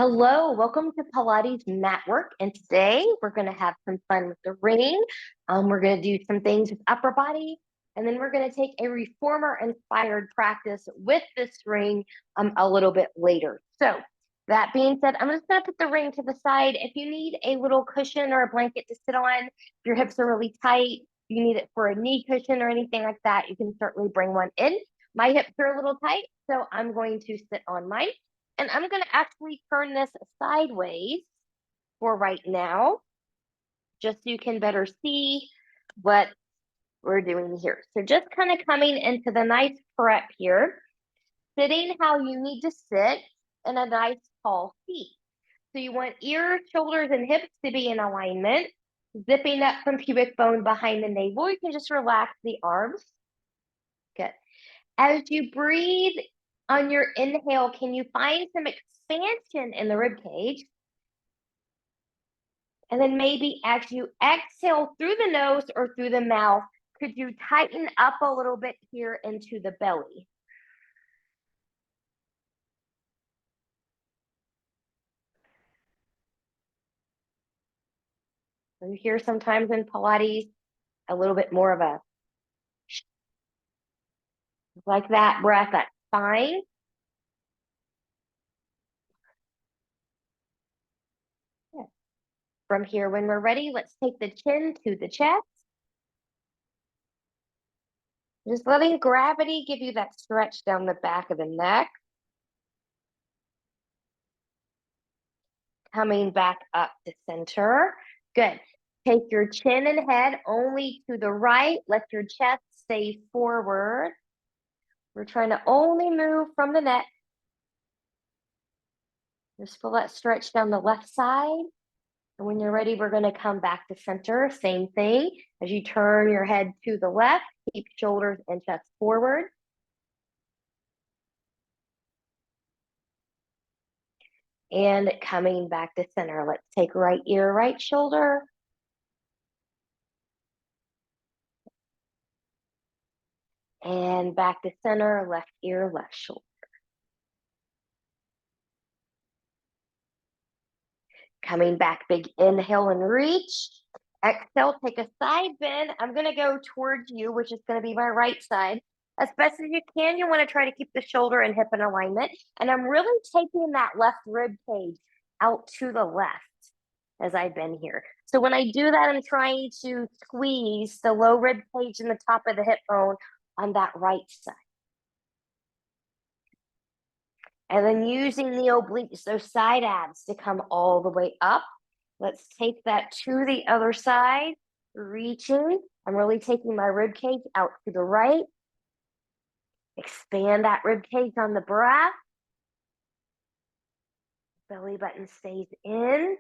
Hello, welcome to Pilates Matwork. And today we're going to have some fun with the ring. We're going to do some things with upper body, and then we're going to take a reformer inspired practice with this ring a little bit later. So that being said, I'm just going to put the ring to the side. If you need a little cushion or a blanket to sit on, if your hips are really tight, you need it for a knee cushion or anything like that, you can certainly bring one in. My hips are a little tight, so I'm going to sit on mine. And I'm going to actually turn this sideways for right now, just so you can better see what we're doing here. So just kind of coming into the nice prep here, sitting how you need to sit in a nice tall seat. So you want ears, shoulders, and hips to be in alignment, zipping up from pubic bone behind the navel. You can just relax the arms. Good. As you breathe on your inhale, can you find some expansion in the rib cage? And then maybe as you exhale through the nose or through the mouth, could you tighten up a little bit here into the belly? You hear sometimes in Pilates a little bit more of a like that breath, that's fine. Yeah. From here, when we're ready, let's take the chin to the chest. Just letting gravity give you that stretch down the back of the neck. Coming back up to center. Good. Take your chin and head only to the right. Let your chest stay forward. We're trying to only move from the neck. Just feel that stretch down the left side. And when you're ready, we're going to come back to center. Same thing. As you turn your head to the left, keep shoulders and chest forward. And coming back to center. Let's take right ear, right shoulder. And back to center, left ear, left shoulder. Coming back, big inhale and reach. Exhale, take a side bend. I'm going to go towards you, which is going to be my right side. As best as you can, you want to try to keep the shoulder and hip in alignment. And I'm really taking that left rib cage out to the left as I bend here. So when I do that, I'm trying to squeeze the low rib cage and the top of the hip bone on that right side. And then using the obliques, those side abs, to come all the way up. Let's take that to the other side, reaching. I'm really taking my rib cage out to the right. Expand that rib cage on the breath. Belly button stays in.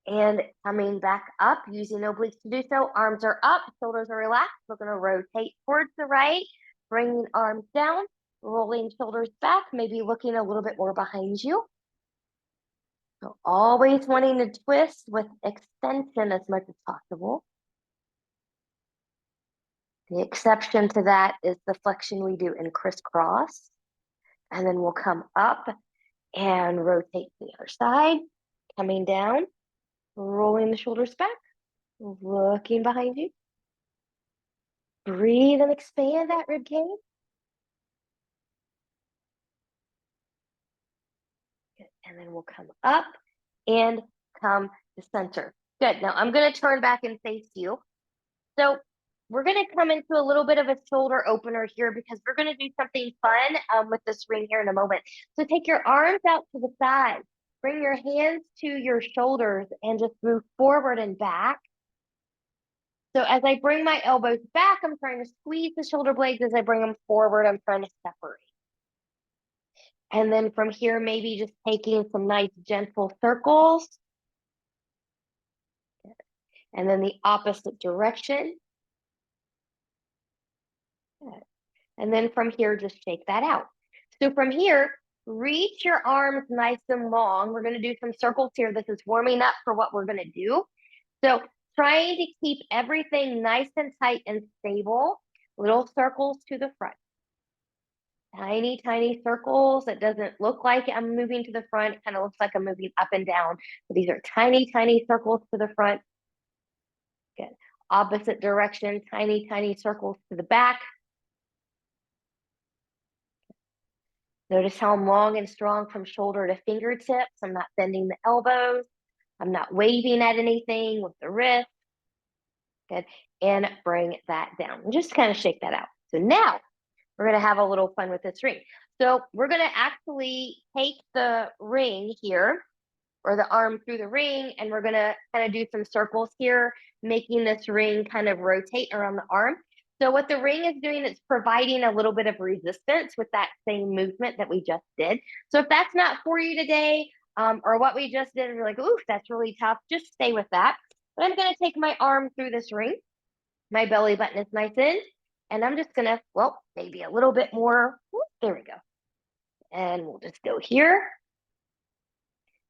And coming back up, using obliques to do so. Arms are up, shoulders are relaxed. We're going to rotate towards the right, bringing arms down, rolling shoulders back, maybe looking a little bit more behind you. So always wanting to twist with extension as much as possible. The exception to that is the flexion we do in crisscross. And then we'll come up and rotate to the other side, coming down, rolling the shoulders back, looking behind you. Breathe and expand that rib cage. Good. And then we'll come up and come to center. Good. Now I'm going to turn back and face you. So we're going to come into a little bit of a shoulder opener here because we're going to do something fun with this ring here in a moment. So take your arms out to the side. Bring your hands to your shoulders and just move forward and back. So as I bring my elbows back, I'm trying to squeeze the shoulder blades. As I bring them forward, I'm trying to separate. And then from here, maybe just taking some nice gentle circles. And then the opposite direction. Good. And then from here, just shake that out. So from here, reach your arms nice and long. We're going to do some circles here. This is warming up for what we're going to do. So trying to keep everything nice and tight and stable. Little circles to the front. Tiny, tiny circles. It doesn't look like I'm moving to the front. It kind of looks like I'm moving up and down. But these are tiny, tiny circles to the front. Good. Opposite direction, tiny, tiny circles to the back. Notice how I'm long and strong from shoulder to fingertips. I'm not bending the elbows. I'm not waving at anything with the wrist. Good. And bring that down. And just kind of shake that out. So now we're going to have a little fun with this ring. So we're going to actually take the ring here, or the arm through the ring, and we're going to kind of do some circles here, making this ring kind of rotate around the arm. So what the ring is doing, it's providing a little bit of resistance with that same movement that we just did. So if that's not for you today, or what we just did, you're like, ooh, that's really tough, just stay with that. But I'm going to take my arm through this ring. My belly button is nice in, and I'm just going to, well, maybe a little bit more. Whoop, there we go. And we'll just go here.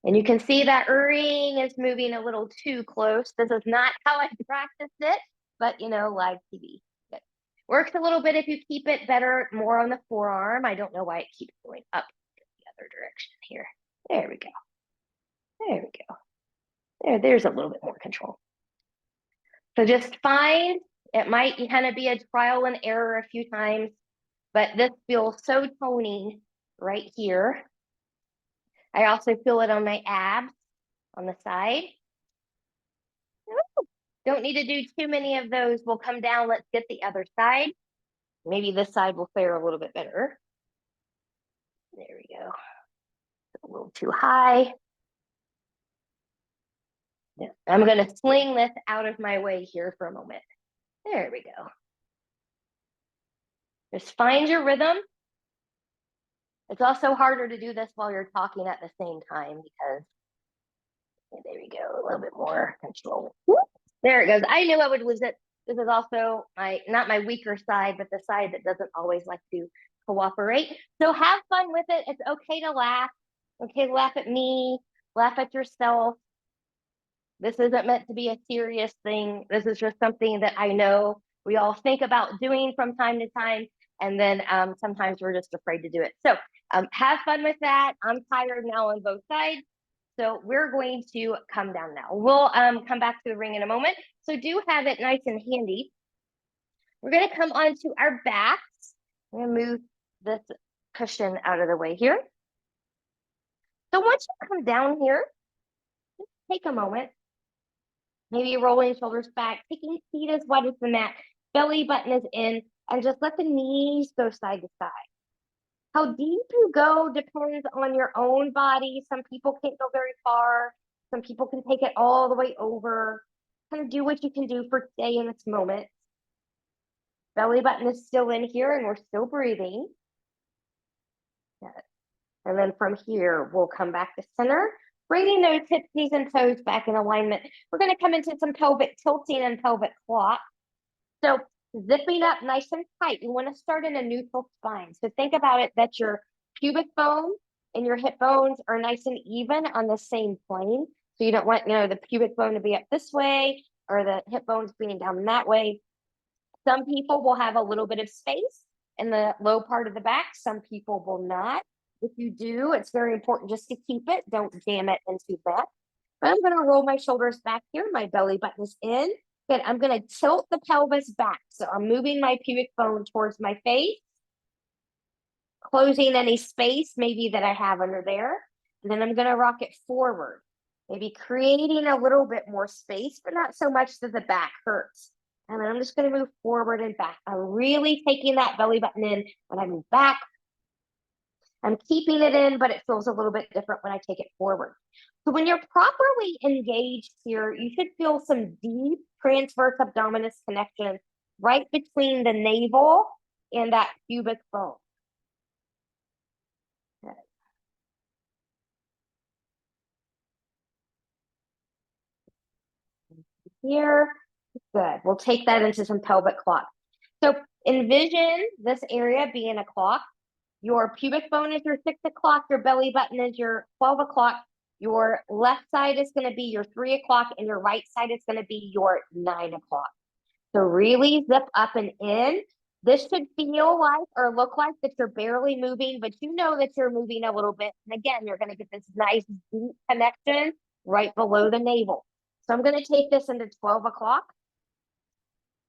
And you can see that ring is moving a little too close. This is not how I practiced it, but you know, live TV. Good. Works a little bit if you keep it better, more on the forearm. I don't know why it keeps going up the other direction here. There we go. There we go. There's a little bit more control. So just find, it might kind of be a trial and error a few times, but this feels so toning right here. I also feel it on my abs on the side. Don't need to do too many of those. We'll come down. Let's get the other side. Maybe this side will fare a little bit better. There we go. A little too high. Yeah. I'm going to sling this out of my way here for a moment. There we go. Just find your rhythm. It's also harder to do this while you're talking at the same time because, there we go, a little bit more control. Whoop. There it goes. I knew I would lose it. This is also not my weaker side, but the side that doesn't always like to cooperate. So have fun with it. It's okay to laugh. Okay, laugh at me, laugh at yourself. This isn't meant to be a serious thing. This is just something that I know we all think about doing from time to time. And then sometimes we're just afraid to do it. So have fun with that. I'm tired now on both sides. So we're going to come down now. We'll come back to the ring in a moment. So do have it nice and handy. We're going to come onto our backs. I'm going to move this cushion out of the way here. So once you come down here, just take a moment. Maybe rolling shoulders back, taking feet as wide as the mat, belly button is in, and just let the knees go side to side. How deep you go depends on your own body. Some people can't go very far. Some people can take it all the way over. Kind of do what you can do for today in this moment. Belly button is still in here and we're still breathing. And then from here, we'll come back to center, bringing those hips, knees, and toes back in alignment. We're going to come into some pelvic tilting and pelvic clock. So zipping up nice and tight. You want to start in a neutral spine. So think about it that your pubic bone and your hip bones are nice and even on the same plane. So you don't want, the pubic bone to be up this way or the hip bones being down that way. Some people will have a little bit of space in the low part of the back. Some people will not. If you do, it's very important just to keep it. Don't jam it into that. But I'm going to roll my shoulders back here. My belly button is in. Good. I'm going to tilt the pelvis back. So I'm moving my pubic bone towards my face, closing any space maybe that I have under there. And then I'm going to rock it forward, maybe creating a little bit more space, but not so much that the back hurts. And then I'm just going to move forward and back. I'm really taking that belly button in when I move back. I'm keeping it in, but it feels a little bit different when I take it forward. So when you're properly engaged here, you should feel some deep transverse abdominis connection right between the navel and that pubic bone. Good. Here, good. We'll take that into some pelvic clock. So envision this area being a clock. Your pubic bone is your 6 o'clock, your belly button is your 12 o'clock, your left side is going to be your 3 o'clock, and your right side is going to be your 9 o'clock. So really zip up and in. This should feel like or look like that you're barely moving, but you know that you're moving a little bit. And again, you're going to get this nice deep connection right below the navel. So I'm going to take this into 12 o'clock,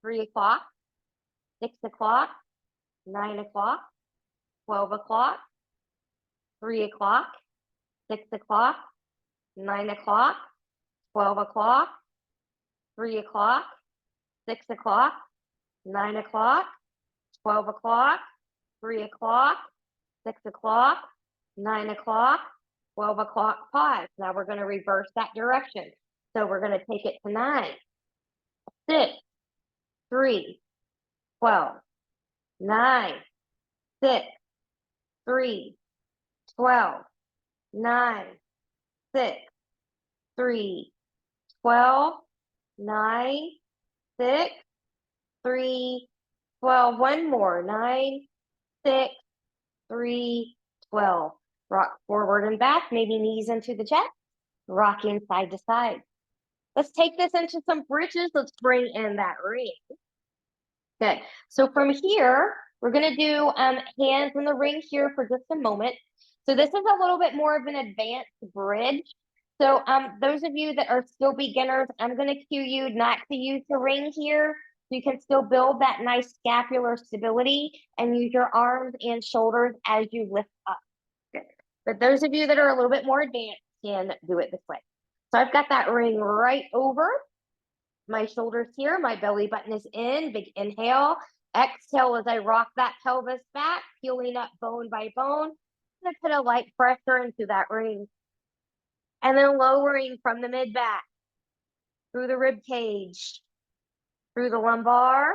3 o'clock, 6 o'clock, 9 o'clock, 12 o'clock, 3 o'clock, 6 o'clock, 9 o'clock, 12 o'clock, 3 o'clock, 6 o'clock, 9 o'clock, 12 o'clock, 3 o'clock, 6 o'clock, 9 o'clock, 12 o'clock, pause. Now we're going to reverse that direction. So we're going to take it to 9, 6, 3, 12, 9, 6, 3, 12, 9, 6, 3, 12, 9, 6, 3, 12. One more. 9, 6, 3, 12. Rock forward and back, maybe knees into the chest, rocking side to side. Let's take this into some bridges. Let's bring in that ring. Good. So from here, we're going to do hands in the ring here for just a moment. So this is a little bit more of an advanced bridge. So those of you that are still beginners, I'm going to cue you not to use the ring here. You can still build that nice scapular stability and use your arms and shoulders as you lift up. Good. But those of you that are a little bit more advanced can do it this way. So I've got that ring right over my shoulders here. My belly button is in. Big inhale. Exhale as I rock that pelvis back, peeling up bone by bone. I'm going to put a light pressure into that ring. And then lowering from the mid back, through the rib cage, through the lumbar,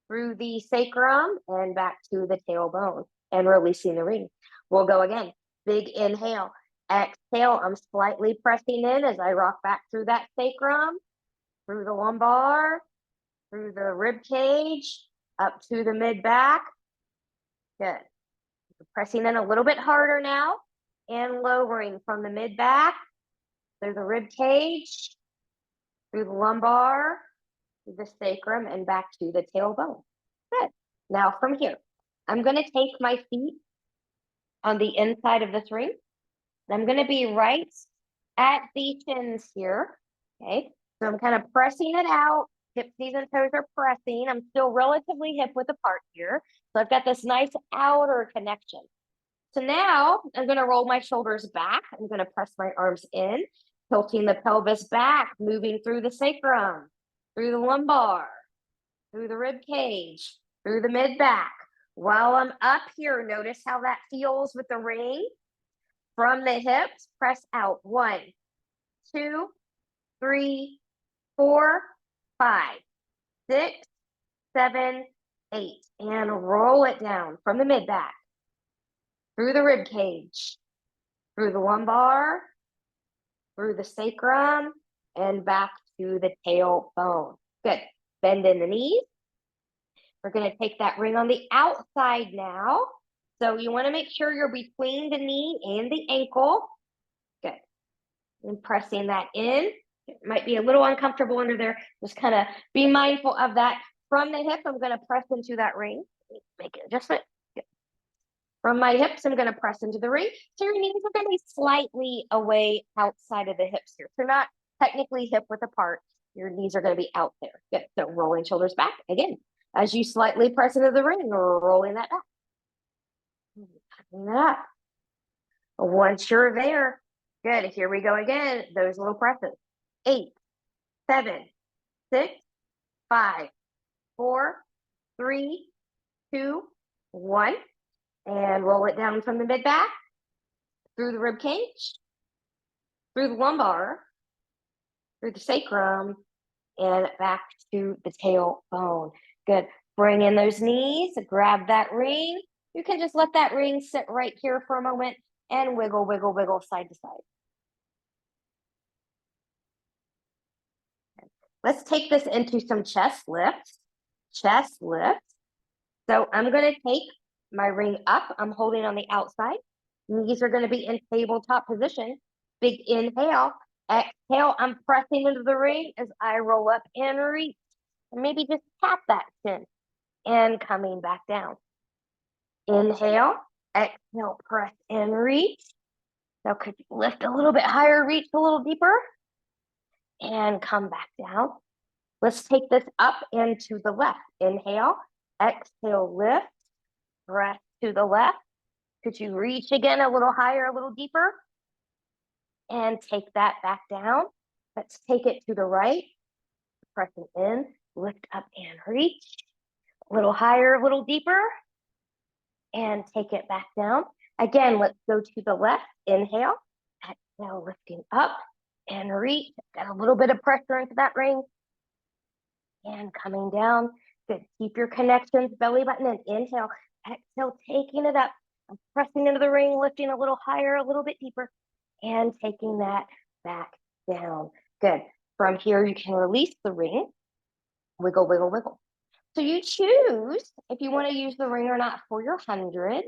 through the sacrum, and back to the tailbone, and releasing the ring. We'll go again. Big inhale. Exhale, I'm slightly pressing in as I rock back through that sacrum, through the lumbar, through the rib cage, up to the mid back. Good. Pressing in a little bit harder now, and lowering from the mid back, through the rib cage, through the lumbar, through the sacrum, and back to the tailbone. Good. Now from here, I'm going to take my feet on the inside of this ring. I'm going to be right at the shins here. Okay. So I'm kind of pressing it out. Hips, knees, and toes are pressing. I'm still relatively hip width apart here. So I've got this nice outer connection. So now I'm going to roll my shoulders back. I'm going to press my arms in, tilting the pelvis back, moving through the sacrum, through the lumbar, through the rib cage, through the mid back. While I'm up here, notice how that feels with the ring. From the hips, press out. 1, 2, 3, 4, 5, 6, 7, 8. And roll it down from the mid back, through the rib cage, through the lumbar, through the sacrum, and back to the tailbone. Good. Bend in the knees. We're going to take that ring on the outside now. So you want to make sure you're between the knee and the ankle. Good. And pressing that in. It might be a little uncomfortable under there. Just kind of be mindful of that. From the hip, I'm going to press into that ring. Make an adjustment. Good. From my hips, I'm going to press into the ring. So your knees are going to be slightly away outside of the hips here. So not technically hip width apart. Your knees are going to be out there. Good. So rolling shoulders back again. As you slightly press into the ring, rolling that back. Tightening that up. Once you're there, good. Here we go again. Those little presses. 8, 7, 6, 5, 4, 3, 2, 1. And roll it down from the mid back, through the rib cage, through the lumbar, through the sacrum, and back to the tailbone. Good. Bring in those knees, grab that ring. You can just let that ring sit right here for a moment and wiggle, wiggle, wiggle side to side. Let's take this into some chest lifts. Chest lifts. So I'm going to take my ring up. I'm holding on the outside. Knees are going to be in tabletop position. Big inhale. Exhale. I'm pressing into the ring as I roll up and reach. And maybe just tap that chin. and coming back down. Inhale, exhale, press and reach. Now could you lift a little bit higher, reach a little deeper, and come back down. Let's take this up and to the left. Inhale, exhale, lift, press to the left. Could you reach again a little higher, a little deeper? And take that back down. Let's take it to the right. Pressing in, lift up and reach. A little higher, a little deeper. And take it back down. Again, let's go to the left. Inhale, exhale, lifting up and reach. Got a little bit of pressure into that ring. And coming down. Good. Keep your connections, belly button, and inhale. Exhale, taking it up. I'm pressing into the ring, lifting a little higher, a little bit deeper, and taking that back down. Good. From here, you can release the ring. Wiggle, wiggle, wiggle. So you choose if you want to use the ring or not for your 100.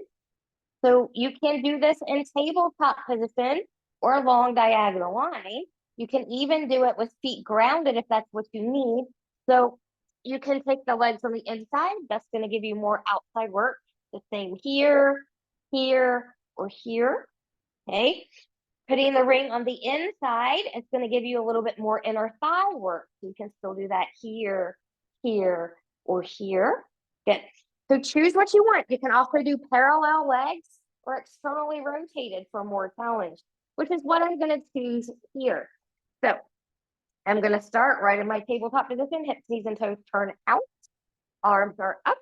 So you can do this in tabletop position or long diagonal line. You can even do it with feet grounded if that's what you need. So you can take the legs on the inside. That's going to give you more outside work. The same here, here, or here. Okay. Putting the ring on the inside, it's going to give you a little bit more inner thigh work. So you can still do that here, here, or here. Good. So choose what you want. You can also do parallel legs or externally rotated for more challenge, which is what I'm going to choose here. So I'm going to start right in my tabletop position. Hips, knees, and toes turn out. Arms are up,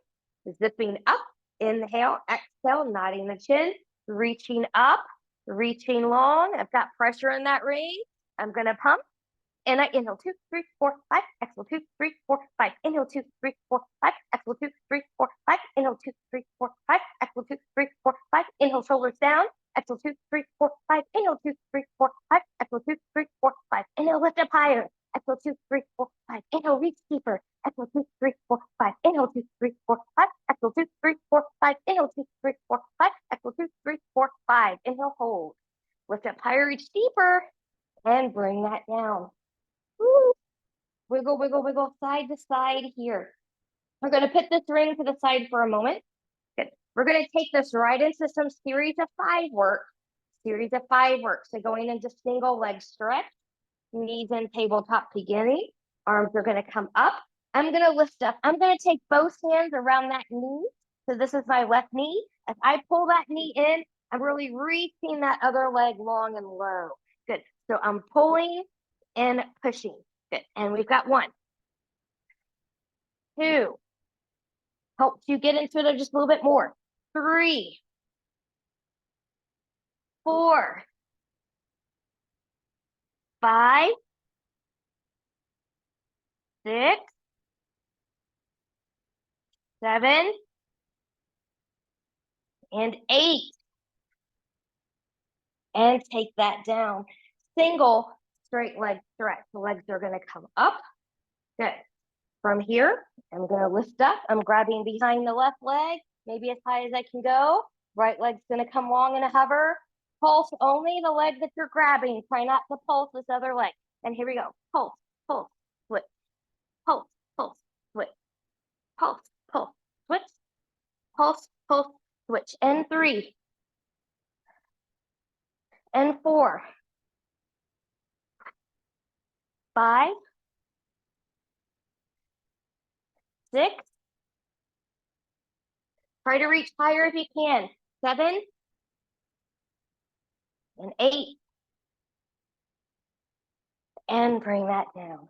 zipping up. Inhale, exhale, nodding the chin, reaching up, reaching long. I've got pressure in that ring. I'm going to pump. And I inhale 2, 3, 4, 5. Exhale 2, 3, 4, 5. Inhale 2, 3, 4, 5. Exhale 2, 3, 4, 5. Inhale 2, 3, 4, 5. Exhale 2, 3, 4, 5. Inhale, shoulders down. Exhale 2, 3, 4, 5. Inhale 2, 3, 4, 5. Exhale 2, 3, 4, 5. Inhale, lift up higher. Exhale 2, 3, 4, 5. Inhale, reach deeper. Exhale 2, 3, 4, 5. Inhale 2, 3, 4, 5. Exhale 2, 3, 4, 5. Inhale 2, 3, 4, 5. Exhale 2, 3, 4, 5. Inhale, hold. Lift up higher, reach deeper, and bring that down. Woo. Wiggle, wiggle, wiggle, side to side here. We're going to put this ring to the side for a moment. Good. We're going to take this right into some series of 5 work. Series of 5 work. So going into single leg stretch, knees in tabletop beginning. Arms are going to come up. I'm going to lift up. I'm going to take both hands around that knee. So this is my left knee. As I pull that knee in, I'm really reaching that other leg long and low. Good. So I'm pulling and pushing. Good. And we've got 1, 2. Helps you get into it just a little bit more. 3, 4, 5, 6, 7, and 8. And take that down. Single straight leg stretch. The legs are going to come up. Good. From here, I'm going to lift up. I'm grabbing behind the left leg, maybe as high as I can go. Right leg's going to come long and a hover. Pulse only the leg that you're grabbing. Try not to pulse this other leg. And here we go. Pulse, pulse, switch. Pulse, pulse, switch. Pulse, pulse, switch. Pulse, pulse, switch. And 3. And 4. 5. 6. Try to reach higher if you can. 7. And 8. And bring that down.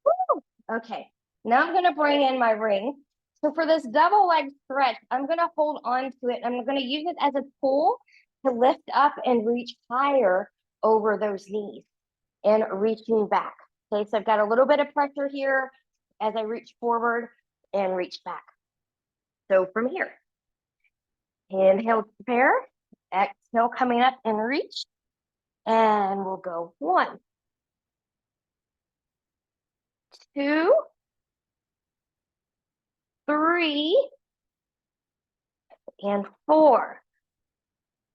Woo! Okay, now I'm gonna bring in my ring. So for this double leg stretch, I'm gonna hold on to it. I'm gonna use it as a tool to lift up and reach higher over those knees and reaching back. Okay, so I've got a little bit of pressure here as I reach forward and reach back. So from here, inhale to prepare, exhale coming up and reach, and we'll go 1, 2, 3, and 4.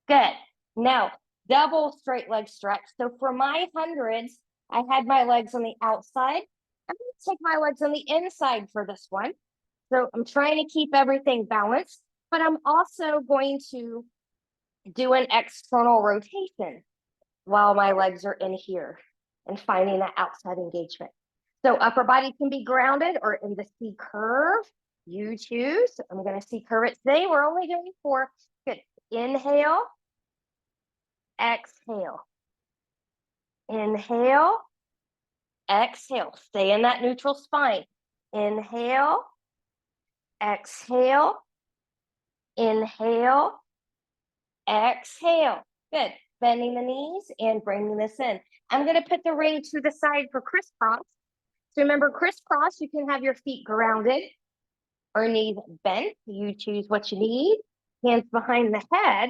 Good. Now, double straight leg stretch. So for my 100s, I had my legs on the outside. I'm going to take my legs on the inside for this one. So I'm trying to keep everything balanced, but I'm also going to do an external rotation while my legs are in here and finding that outside engagement. So upper body can be grounded or in the C curve. You choose. I'm going to C curve it today. We're only doing 4. Good. Inhale, exhale. Inhale, exhale. Stay in that neutral spine. Inhale, exhale, inhale, exhale. Good. Bending the knees and bringing this in. I'm going to put the ring to the side for crisscross. So remember, crisscross, you can have your feet grounded or knees bent. You choose what you need. Hands behind the head.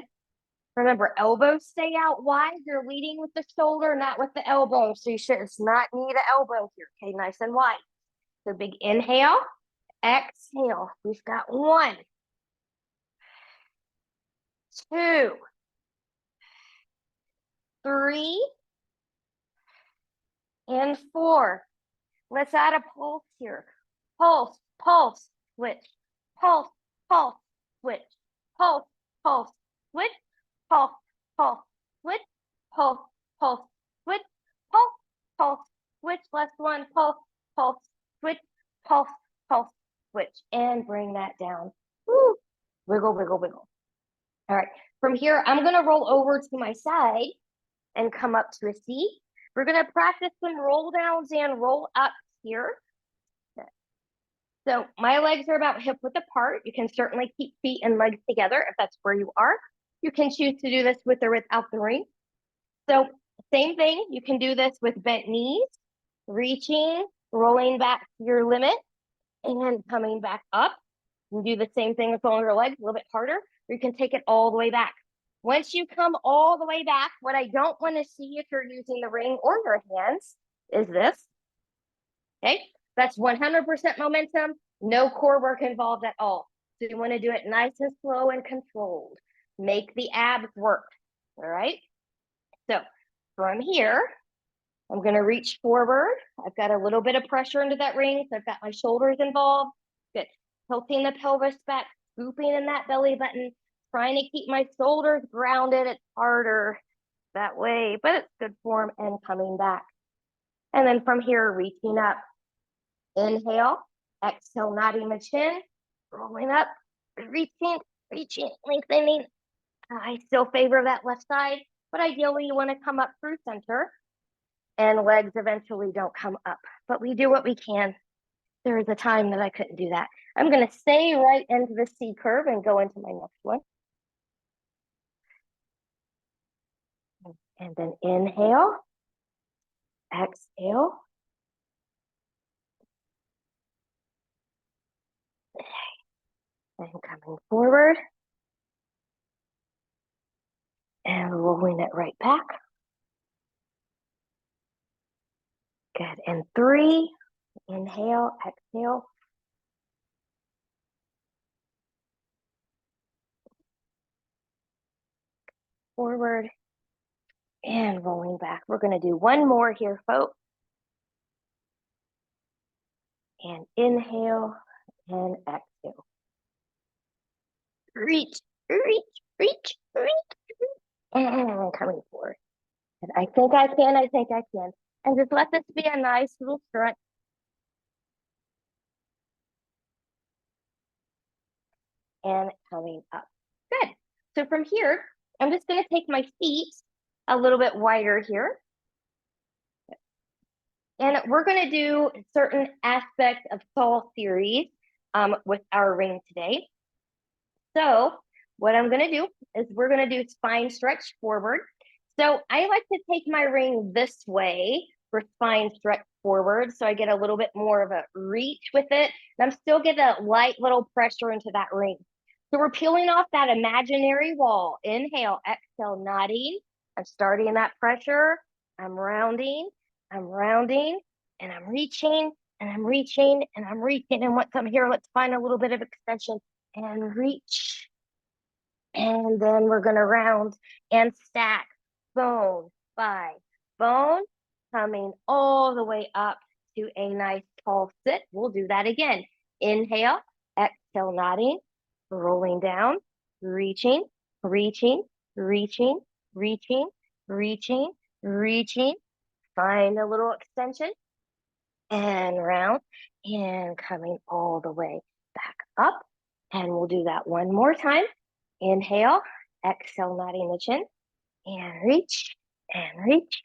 Remember, elbows stay out wide. You're leading with the shoulder, not with the elbow. So you should not need an elbow here. Okay, nice and wide. So big inhale, exhale. We've got 1, 2, 3, and 4. Let's add a pulse here. Pulse, pulse, switch. Pulse, pulse, switch. Pulse, pulse, switch. Pulse, pulse, switch. Pulse, pulse, switch. Pulse, pulse, switch. Last one. Pulse, pulse, switch. Pulse, pulse, switch. And bring that down. Woo. Wiggle, wiggle, wiggle. All right. From here, I'm going to roll over to my side and come up to a seat. We're going to practice some roll downs and roll ups here. So my legs are about hip width apart. You can certainly keep feet and legs together if that's where you are. You can choose to do this with or without the ring. So same thing, you can do this with bent knees, reaching, rolling back to your limit, and coming back up. You can do the same thing with longer legs, a little bit harder, or you can take it all the way back. Once you come all the way back, what I don't want to see if you're using the ring or your hands is this. Okay, that's 100% momentum, no core work involved at all. So you want to do it nice and slow and controlled. Make the abs work, all right? So from here, I'm going to reach forward. I've got a little bit of pressure into that ring, so I've got my shoulders involved. Good. Tilting the pelvis back, scooping in that belly button, trying to keep my shoulders grounded. It's harder that way, but it's good form, and coming back. And then from here, reaching up. Inhale, exhale, nodding the chin, rolling up, reaching, lengthening. I still favor that left side, but ideally you want to come up through center, and legs eventually don't come up, but we do what we can. There was a time that I couldn't do that. I'm going to stay right into the C curve and go into my next one. And then inhale, exhale. And coming forward. And rolling it right back. Good. And 3, inhale, exhale. Forward and rolling back. We're going to do one more here, folks. And inhale and exhale. Reach, reach, reach, reach. And coming forward. And I think I can, I think I can. And just let this be a nice little stretch. And coming up. Good. So from here, I'm just going to take my feet a little bit wider here. And we're going to do certain aspects of Saul series with our ring today. So what I'm going to do is we're going to do spine stretch forward. So I like to take my ring this way for spine stretch forward. So I get a little bit more of a reach with it. And I'm still getting a light little pressure into that ring. So we're peeling off that imaginary wall. Inhale, exhale, nodding. I'm starting that pressure. I'm rounding, and I'm reaching, and I'm reaching, and I'm reaching. And once I'm here, let's find a little bit of extension and reach. And then we're going to round and stack bone by bone, coming all the way up to a nice tall sit. We'll do that again. Inhale, exhale, nodding, rolling down, reaching, reaching, reaching, reaching, reaching, reaching. Find a little extension and round and coming all the way back up. And we'll do that one more time. Inhale, exhale, nodding the chin, and reach, and reach,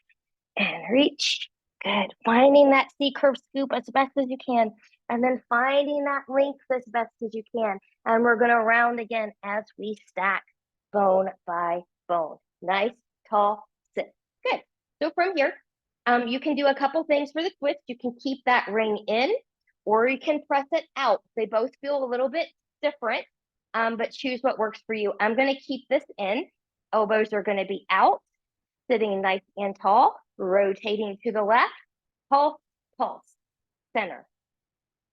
and reach. Good. Finding that C-curve scoop as best as you can, and then finding that length as best as you can. And we're going to round again as we stack bone by bone. Nice, tall, sit. Good. So from here, you can do a couple things for the twist. You can keep that ring in, or you can press it out. They both feel a little bit different, but choose what works for you. I'm going to keep this in. Elbows are going to be out, sitting nice and tall, rotating to the left, pulse, pulse, center,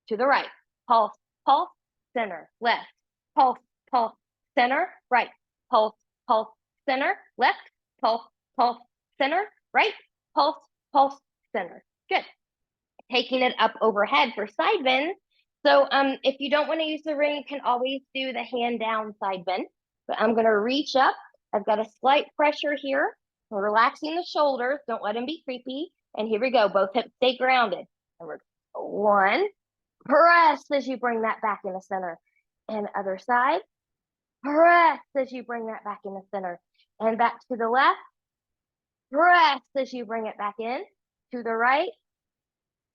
to the right, pulse, pulse, center, left, pulse, pulse, center, right, pulse, pulse, center, left, pulse, pulse, center, right, pulse, pulse, center. Good. Taking it up overhead for side bend. So if you don't want to use the ring, you can always do the hand down side bend. But I'm going to reach up. I've got a slight pressure here. We're relaxing the shoulders. Don't let them be creepy. And here we go. Both hips stay grounded. And we're one. Press as you bring that back in the center. And other side. Press as you bring that back in the center. And back to the left. Press as you bring it back in. To the right.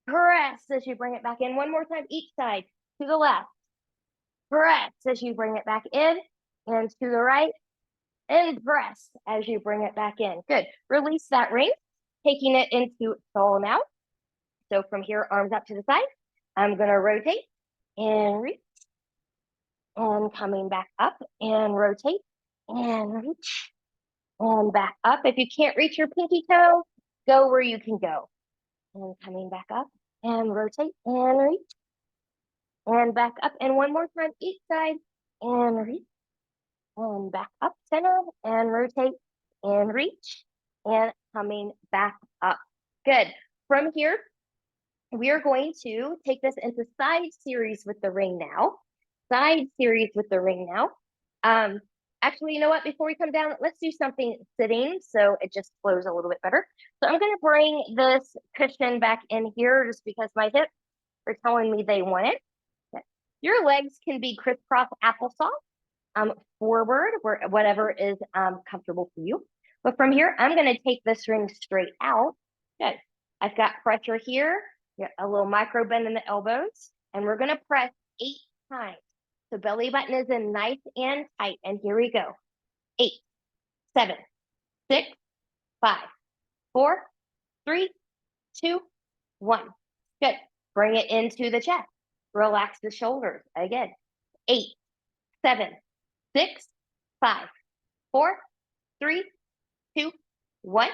Press as you bring it back in. One more time, each side. To the left. Press as you bring it back in. And to the right. And press as you bring it back in. Good. Release that ring, taking it into solo now. So from here, arms up to the side. I'm going to rotate and reach. And coming back up and rotate and reach. And back up. If you can't reach your pinky toe, go where you can go. And coming back up and rotate and reach. And back up. And one more time, each side. And reach. And back up, center, and rotate, and reach, and coming back up. Good. From here, we are going to take this into side series with the ring now. Side series with the ring now. Actually, you know what? Before we come down, let's do something sitting so it just flows a little bit better. So I'm going to bring this cushion back in here just because my hips are telling me they want it. Okay. Your legs can be crisscross applesauce. Forward, where whatever is comfortable for you. But from here, I'm going to take this ring straight out. Good. I've got pressure here, a little micro bend in the elbows, and we're going to press 8 times. So belly button is in nice and tight. And here we go. 8, 7, 6, 5, 4, 3, 2, 1. Good. Bring it into the chest. Relax the shoulders. Again. 8, 7, 6, 5, 4, 3, 2, 1.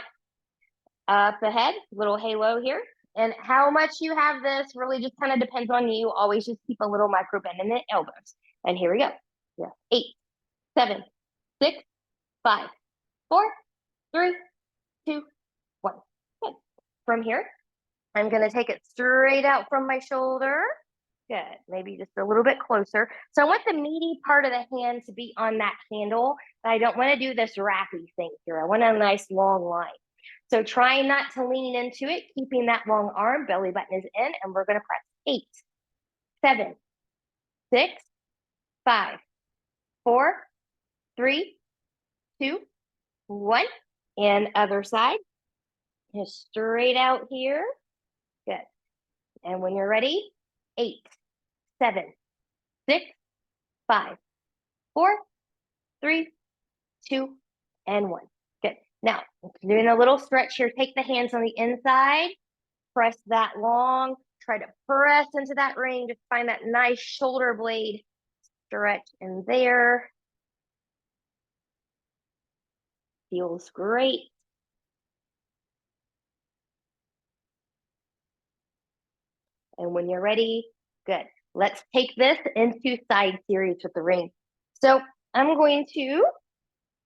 Up ahead, little halo here. And how much you have this really just kind of depends on you. Always just keep a little micro bend in the elbows. And here we go. Yeah. 8, 7, 6, 5, 4, 3, 2, 1. Good. From here, I'm going to take it straight out from my shoulder. Good. Maybe just a little bit closer. So I want the meaty part of the hand to be on that handle, but I don't want to do this wrappy thing here. I want a nice long line. So try not to lean into it, keeping that long arm, belly button is in, and we're going to press 8, 7, 6, 5, 4, 3, 2, 1. And other side. Just straight out here. Good. And when you're ready, 8, 7, 6, 5, 4, 3, 2, and 1. Good. Now, doing a little stretch here. Take the hands on the inside. Press that long. Try to press into that ring. Just find that nice shoulder blade stretch in there. Feels great. And when you're ready, good. Let's take this into side series with the ring. So I'm going to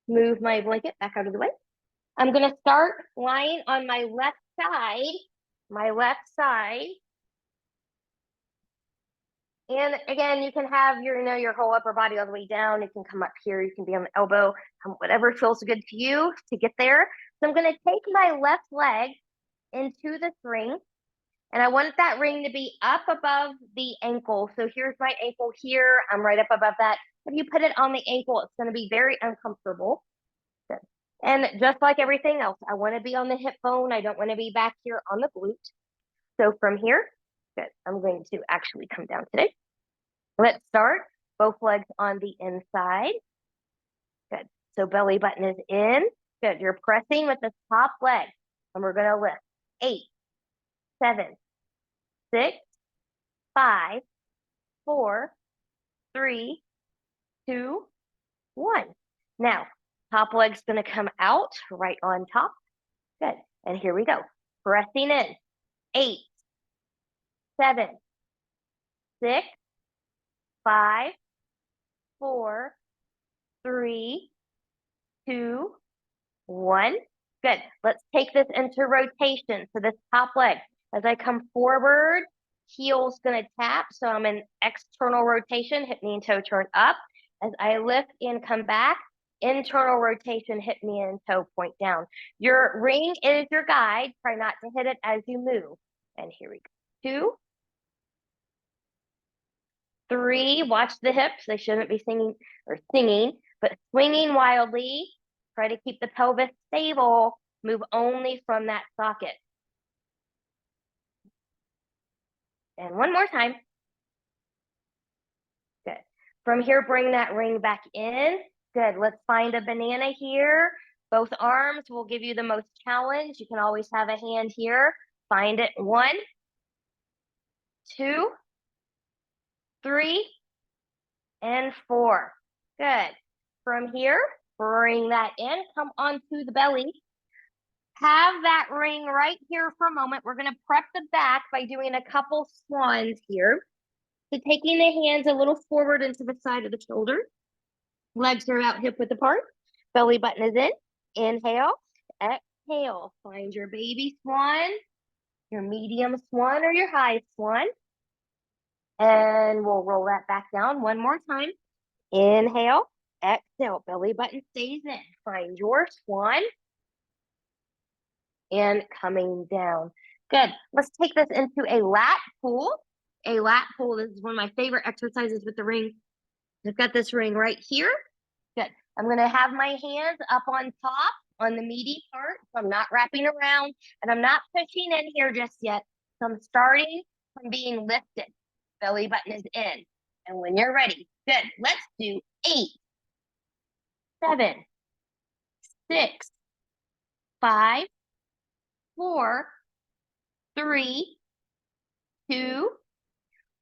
move my blanket back out of the way. I'm going to start lying on my left side, And again, you can have your whole upper body all the way down. You can come up here. You can be on the elbow, whatever feels good to you to get there. So I'm going to take my left leg into this ring, and I want that ring to be up above the ankle. So here's my ankle here. I'm right up above that. If you put it on the ankle, it's going to be very uncomfortable. Good. And just like everything else, I want to be on the hip bone. I don't want to be back here on the glute. So from here, good. I'm going to actually come down today. Let's start. Both legs on the inside. Good. So belly button is in. Good. You're pressing with the top leg. And we're going to lift. 8, 7, 6, 5, 4, 3, 2, 1. Now, top leg's going to come out right on top. Good. And here we go. Pressing in. 8, 7, 6, 5, 4, 3, 2, 1. Good. Let's take this into rotation. So this top leg, as I come forward, heel's going to tap. So I'm in external rotation, hip, knee, and toe turn up. As I lift and come back, internal rotation, hip, knee, and toe point down. Your ring is your guide. Try not to hit it as you move. And here we go. 2, 3, watch the hips. They shouldn't be singing, but swinging wildly. Try to keep the pelvis stable. Move only from that socket. And one more time. Good. From here, bring that ring back in. Good. Let's find a banana here. Both arms will give you the most challenge. You can always have a hand here. Find it. 1, 2, 3, and 4. Good. From here, bring that in. Come onto the belly. Have that ring right here for a moment. We're going to prep the back by doing a couple swans here. So taking the hands a little forward into the side of the shoulder. Legs are out hip width apart. Belly button is in. Inhale. Exhale. Find your baby swan, your medium swan, or your high swan. And we'll roll that back down one more time. Inhale. Exhale. Belly button stays in. Find your swan. And coming down. Good. Let's take this into a lat pull. A lat pull is one of my favorite exercises with the ring. I've got this ring right here. Good. I'm going to have my hands up on top on the meaty part. So I'm not wrapping around and I'm not pushing in here just yet. So I'm starting from being lifted. Belly button is in. And when you're ready, good. Let's do 8, 7, 6, 5, 4, 3, 2,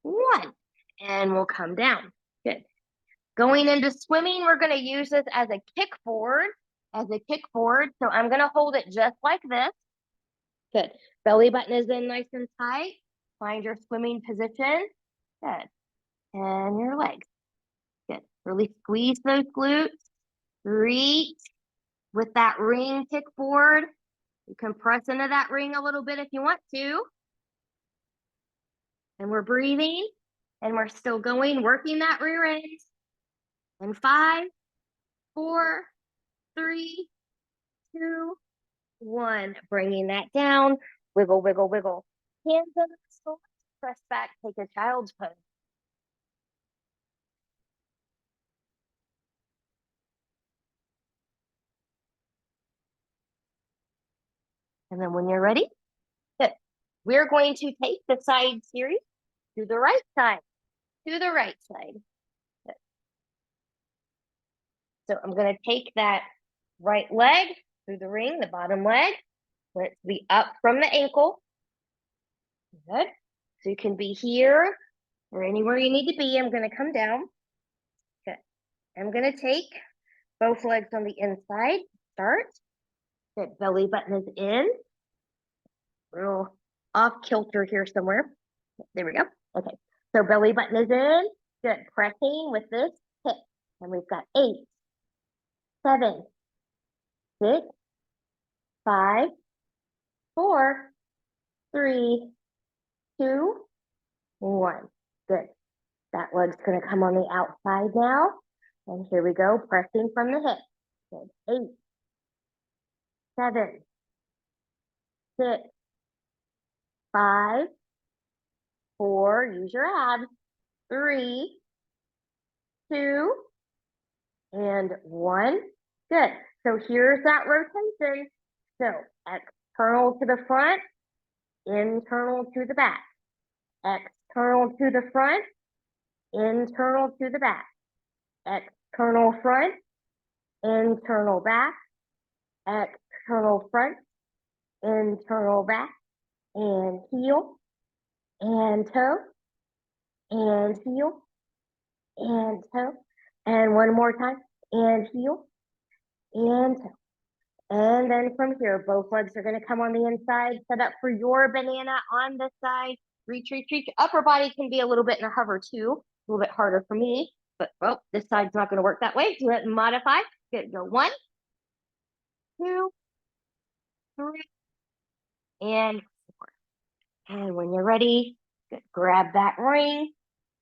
1. And we'll come down. Good. Going into swimming, we're going to use this as a kick forward. So I'm going to hold it just like this. Good. Belly button is in nice and tight. Find your swimming position. Good. And your legs. Good. Really squeeze those glutes. Reach with that ring kick forward. You can press into that ring a little bit if you want to. And we're breathing. And we're still going, working that rear end. And 5, 4, 3, 2, 1. Bringing that down. Wiggle, wiggle, wiggle. Hands on the shoulders. Press back. Take a child's pose. And then when you're ready, good. We're going to take the side series to the right side. To the right side. Good. So I'm going to take that right leg through the ring, the bottom leg. Let's be up from the ankle. Good. So you can be here or anywhere you need to be. I'm going to come down. Good. I'm going to take both legs on the inside. Start. Good. Belly button is in. Real off kilter here somewhere. There we go. Okay. So belly button is in. Good. Pressing with this hip. And we've got 8, 7, 6, 5, 4, 3, 2, 1. Good. That leg's going to come on the outside now. And here we go, pressing from the hip. Good. 8, 7, 6, 5, 4, use your abs, 3, 2, and 1. Good. So here's that rotation. So external to the front, internal to the back. External to the front, internal to the back. External front, internal back. External front, internal back. And heel, and toe, and heel, and toe. And one more time, and heel, and toe. And then from here, both legs are going to come on the inside, set up for your banana on this side. Reach, reach, reach. Upper body can be a little bit in a hover too. A little bit harder for me, but well, this side's not going to work that way. Do it and modify. Good. Go 1, 2, 3, and 4. And when you're ready, good. Grab that ring.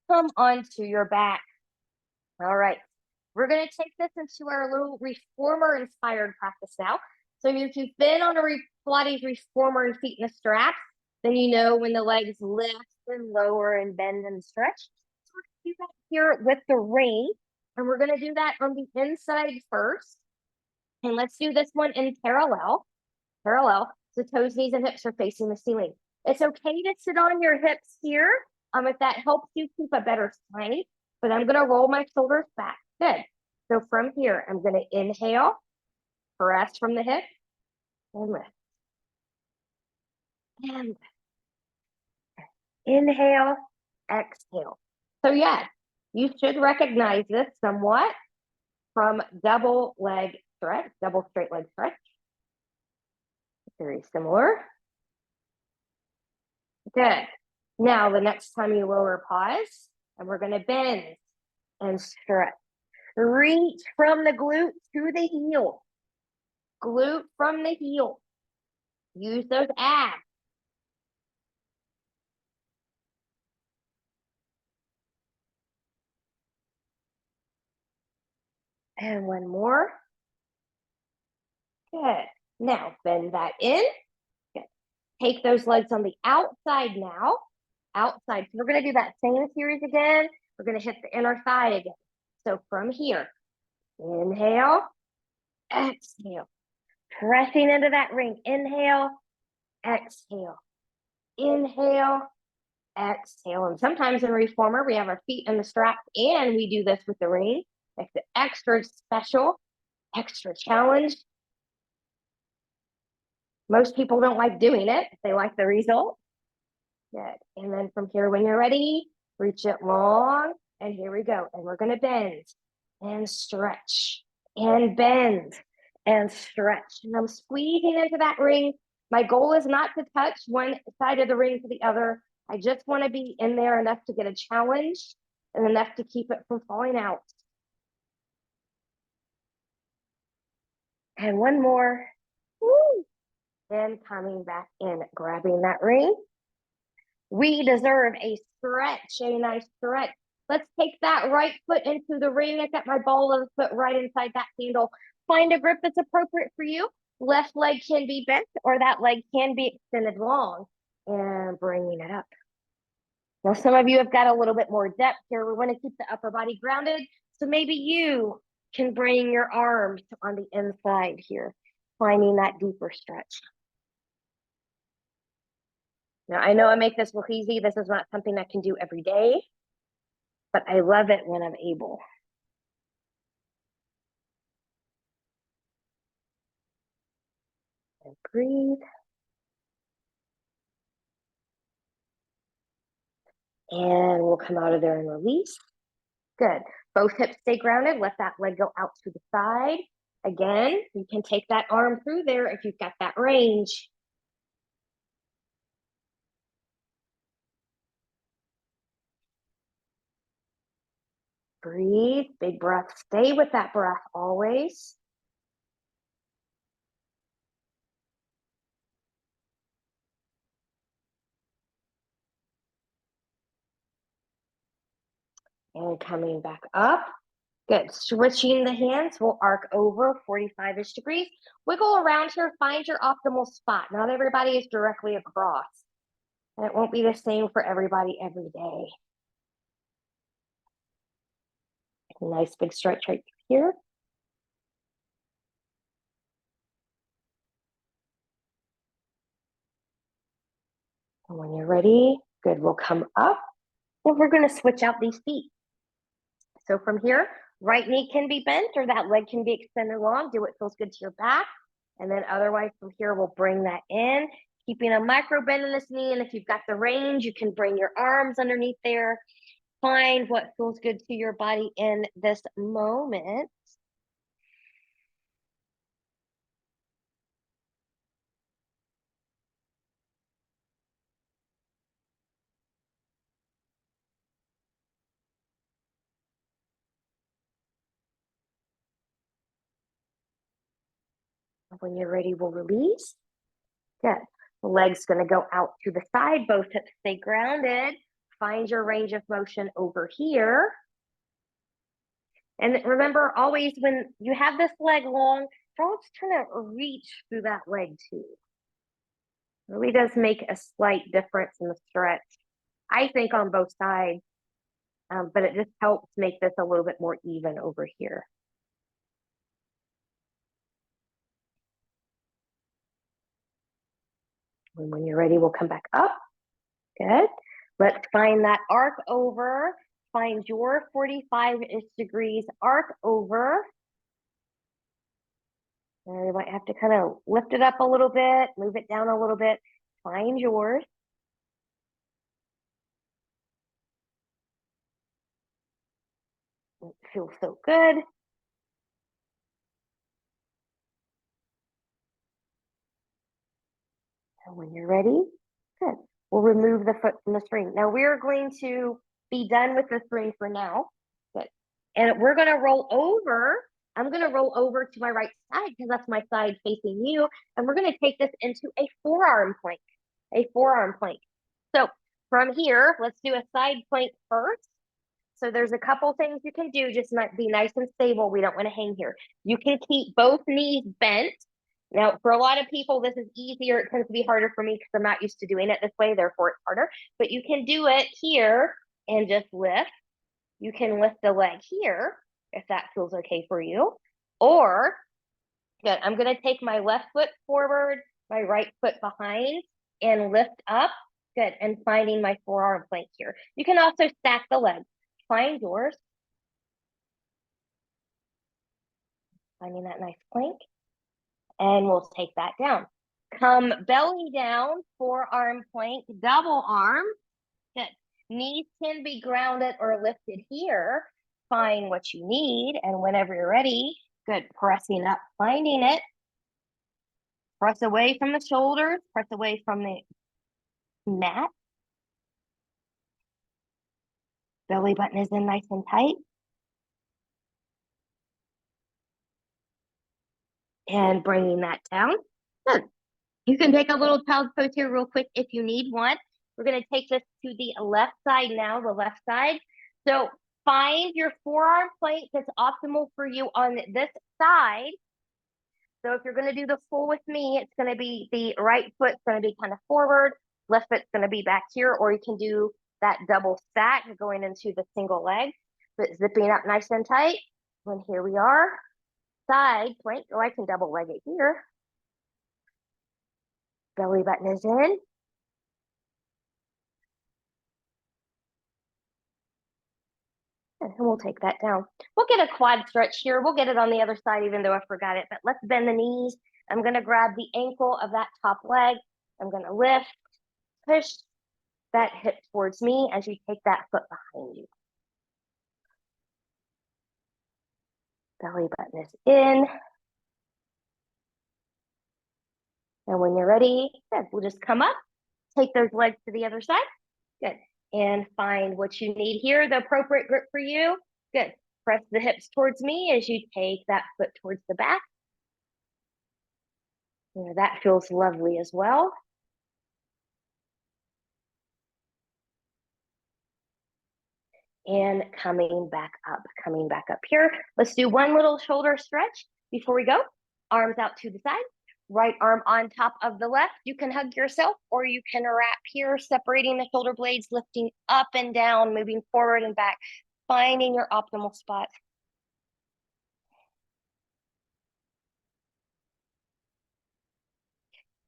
Come onto your back. All right. We're going to take this into our little reformer inspired practice now. So if you've been on a Pilates reformer and feet in the straps, then you know when the legs lift and lower and bend and stretch. So we're going to do that here with the ring. And we're going to do that on the inside first. And let's do this one in parallel. So toes, knees, and hips are facing the ceiling. It's okay to sit on your hips here if that helps you keep a better spine. But I'm going to roll my shoulders back. Good. So from here, I'm going to inhale, press from the hip, and lift. And inhale, exhale. So yes, you should recognize this somewhat from double leg stretch, double straight leg stretch. Very similar. Good. Now, the next time you lower, pause, and we're going to bend and stretch. Reach from the glute to the heel. Glute from the heel. Use those abs. And one more. Good. Now, bend that in. Good. Take those legs on the outside now. Outside. So we're going to do that same series again. We're going to hit the inner thigh again. So from here, inhale, exhale. Pressing into that ring. Inhale, exhale. Inhale, exhale. And sometimes in reformer, we have our feet in the strap and we do this with the ring. Makes it extra special, extra challenge. Most people don't like doing it. They like the result. Good. And then from here, when you're ready, reach it long. And here we go. And we're going to bend and stretch and bend and stretch. And I'm squeezing into that ring. My goal is not to touch one side of the ring to the other. I just want to be in there enough to get a challenge and enough to keep it from falling out. And one more. Woo. And coming back in, grabbing that ring. We deserve a stretch, a nice stretch. Let's take that right foot into the ring. I got my ball of the foot right inside that handle. Find a grip that's appropriate for you. Left leg can be bent or that leg can be extended long. And bringing it up. Now, some of you have got a little bit more depth here. We want to keep the upper body grounded. So maybe you can bring your arms on the inside here, finding that deeper stretch. Now, I know I make this look easy. This is not something I can do every day, but I love it when I'm able. And breathe. And we'll come out of there and release. Good. Both hips stay grounded. Let that leg go out to the side. Again, you can take that arm through there if you've got that range. Breathe, big breath. Stay with that breath always. And coming back up. Good. Switching the hands, we'll arc over 45-ish degrees. Wiggle around here, find your optimal spot. Not everybody is directly across. And it won't be the same for everybody every day. Nice big stretch right here. And when you're ready, good, we'll come up. And we're going to switch out these feet. So from here, right knee can be bent or that leg can be extended long. Do what feels good to your back. And then otherwise from here, we'll bring that in, keeping a micro bend in this knee. And if you've got the range, you can bring your arms underneath there. Find what feels good to your body in this moment. When you're ready, we'll release. Good. The leg's going to go out to the side. Both hips stay grounded. Find your range of motion over here. And remember, always when you have this leg long, don't try to reach through that leg too. It really does make a slight difference in the stretch, I think, on both sides. But it just helps make this a little bit more even over here. And when you're ready, we'll come back up. Good. Let's find that arc over. Find your 45-ish degrees arc over. And you might have to kind of lift it up a little bit, move it down a little bit. Find yours. It feels so good. And when you're ready, good. We'll remove the foot from the string. Now we're going to be done with the string for now. Good. And we're going to roll over. I'm going to roll over to my right side because that's my side facing you. And we're going to take this into a forearm plank. A forearm plank. So from here, let's do a side plank first. So there's a couple things you can do, just be nice and stable. We don't want to hang here. You can keep both knees bent. Now, for a lot of people, this is easier. It tends to be harder for me because I'm not used to doing it this way. Therefore, it's harder. But you can do it here and just lift. You can lift the leg here if that feels okay for you. Or, good, I'm going to take my left foot forward, my right foot behind, and lift up. Good, and finding my forearm plank here. You can also stack the legs. Find yours. Finding that nice plank. And we'll take that down. Come belly down, forearm plank, double arm. Good. Knees can be grounded or lifted here. Find what you need. And whenever you're ready, good. Pressing up, finding it. Press away from the shoulders. Press away from the mat. Belly button is in nice and tight. And bringing that down. Good. You can take a little child's pose here real quick if you need one. We're going to take this to the left side now, the left side. So find your forearm plank that's optimal for you on this side. So if you're going to do the full with me, it's going to be the right foot's going to be kind of forward, left foot's going to be back here, or you can do that double stack going into the single leg, but zipping up nice and tight. And here we are, side plank, or I can double leg it here. Belly button is in. And we'll take that down. We'll get a quad stretch here. We'll get it on the other side, even though I forgot it. But let's bend the knees. I'm going to grab the ankle of that top leg. I'm going to lift, push that hip towards me as you take that foot behind you. Belly button is in. And when you're ready, good. We'll just come up, take those legs to the other side. Good. And find what you need here, the appropriate grip for you. Good. Press the hips towards me as you take that foot towards the back. Yeah, that feels lovely as well. and coming back up here. Let's do one little shoulder stretch before we go. Arms out to the side, right arm on top of the left. You can hug yourself or you can wrap here, separating the shoulder blades, lifting up and down, moving forward and back, finding your optimal spot.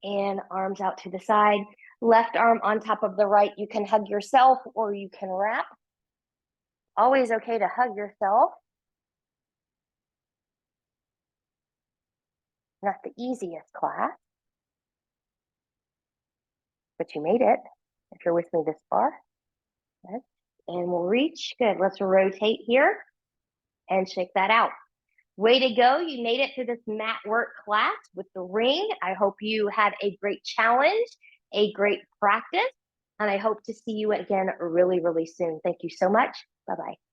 And arms out to the side, left arm on top of the right. You can hug yourself or you can wrap. Always okay to hug yourself. Not the easiest class, but you made it if you're with me this far. Good. And we'll reach. Good. Let's rotate here and shake that out. Way to go. You made it to this mat work class with the ring. I hope you had a great challenge, a great practice, and I hope to see you again really, really soon. Thank you so much. Bye-bye.